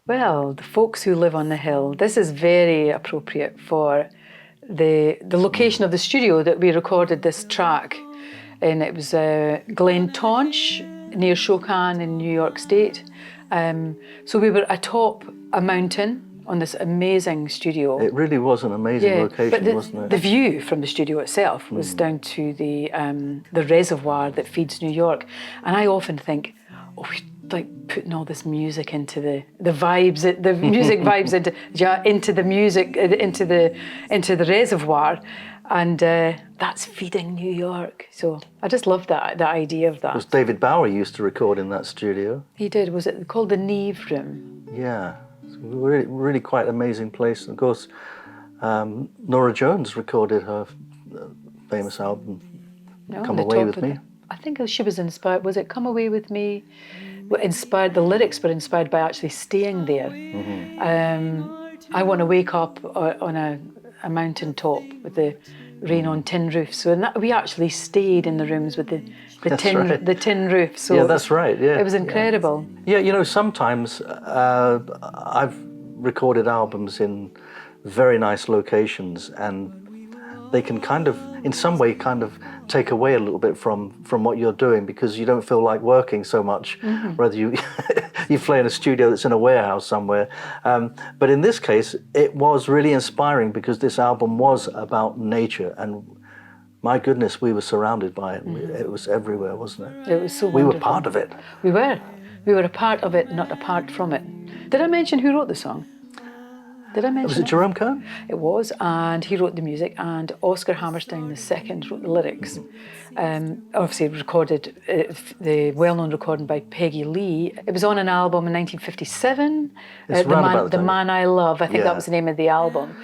Well, the folks who live on the hill. This is very appropriate for the location of the studio that we recorded this track. And it was Glen Taunch near Shokan in New York State. So we were atop a mountain on this amazing studio. It really was an amazing location, wasn't it? The view from the studio itself was down to the reservoir that feeds New York. And I often think, oh, we like putting all this music into the vibes, the music vibes into the music, into the reservoir. And that's feeding New York. So I just love the idea of that. Because David Bowie used to record in that studio. He did. Was it called the Neve Room? Yeah. It's really, really quite amazing place. And of course, Norah Jones recorded her famous album, Come Away With Me. I think she was inspired. Was it Come Away With Me? The lyrics were inspired by actually staying there. I want to wake up on a mountain top with the rain on tin roofs. So we actually stayed in the rooms with the tin roof. So yeah, that's right. Yeah, it was incredible. Yeah, you know, sometimes I've recorded albums in very nice locations, and they can kind of, in some way, kind of take away a little bit from what you're doing, because you don't feel like working so much, whether you play in a studio that's in a warehouse somewhere. But in this case, it was really inspiring because this album was about nature, and my goodness, we were surrounded by it. It was everywhere, wasn't it? It was so We wonderful. were part of it. We were. We were a part of it, not apart from it. Did I mention who wrote the song? Did I mention Was it Jerome Kern? It was, and he wrote the music, and Oscar Hammerstein II wrote the lyrics. Obviously recorded, the well-known recording by Peggy Lee. It was on an album in 1957, The Man I Love. I think that was the name of the album.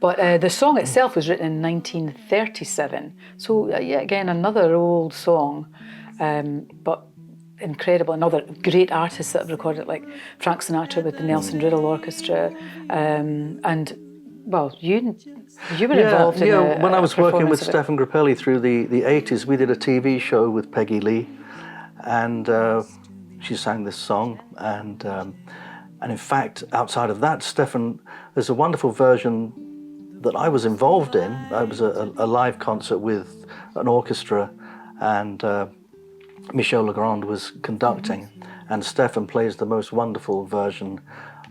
But the song itself was written in 1937. So, yeah, again, another old song, but incredible. Another great artists that have recorded it, like Frank Sinatra with the Nelson Riddle Orchestra, and well, you were involved in when I was working with Stefan Grappelli through the 80s, we did a TV show with Peggy Lee, and she sang this song, and in fact, outside of that, Stefan, there's a wonderful version that I was involved in. I was a live concert with an orchestra, and Michel Legrand was conducting, and Stefan plays the most wonderful version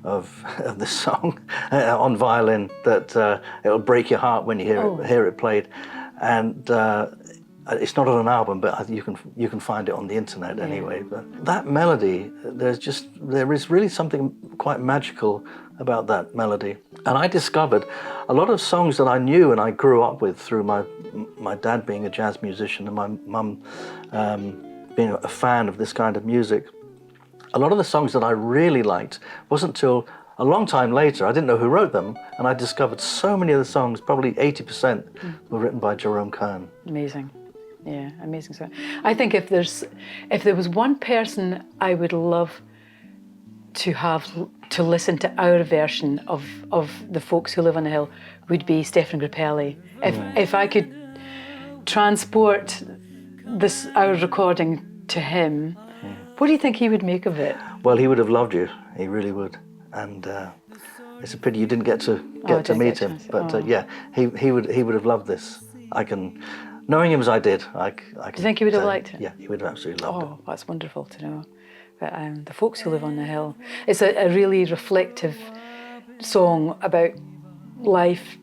of this song on violin that it'll break your heart when you hear it played. And it's not on an album, but you can find it on the internet anyway. But that melody, there is really something quite magical about that melody. And I discovered a lot of songs that I knew and I grew up with through my dad being a jazz musician and my mum being a fan of this kind of music. A lot of the songs that I really liked wasn't till a long time later. I didn't know who wrote them, and I discovered so many of the songs, probably 80% were written by Jerome Kern. Amazing. Yeah, amazing song. I think if there was one person I would love to have to listen to our version of The Folks Who Live on the Hill would be Stefan Grappelli. If I could transport our recording to him, what do you think he would make of it? Well, he would have loved you. He really would. And it's a pity you didn't get to meet him. But yeah, he would have loved this. Knowing him as I did, I can. Do you think he would have liked it? Yeah, he would have absolutely loved it. Oh, that's wonderful to know. But The Folks Who Live on the Hill. It's a really reflective song about life,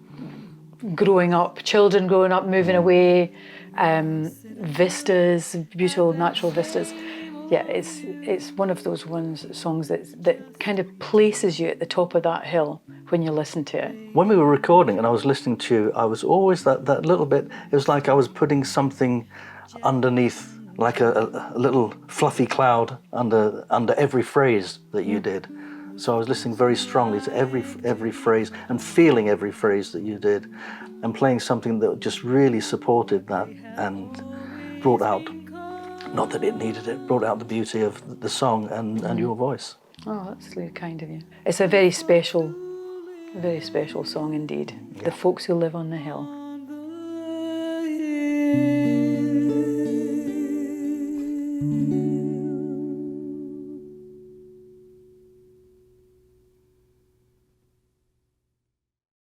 growing up, children growing up, moving away, vistas, beautiful natural vistas. Yeah, it's one of those songs that kind of places you at the top of that hill when you listen to it. When we were recording and I was listening to you, I was always that little bit, it was like I was putting something underneath, like a little fluffy cloud under every phrase that you did. So I was listening very strongly to every phrase and feeling every phrase that you did, and playing something that just really supported that and brought out, not that it needed it, brought out the beauty of the song and your voice. Oh, that's really kind of you. It's a very special song indeed. Yeah. The Folks Who Live on the Hill.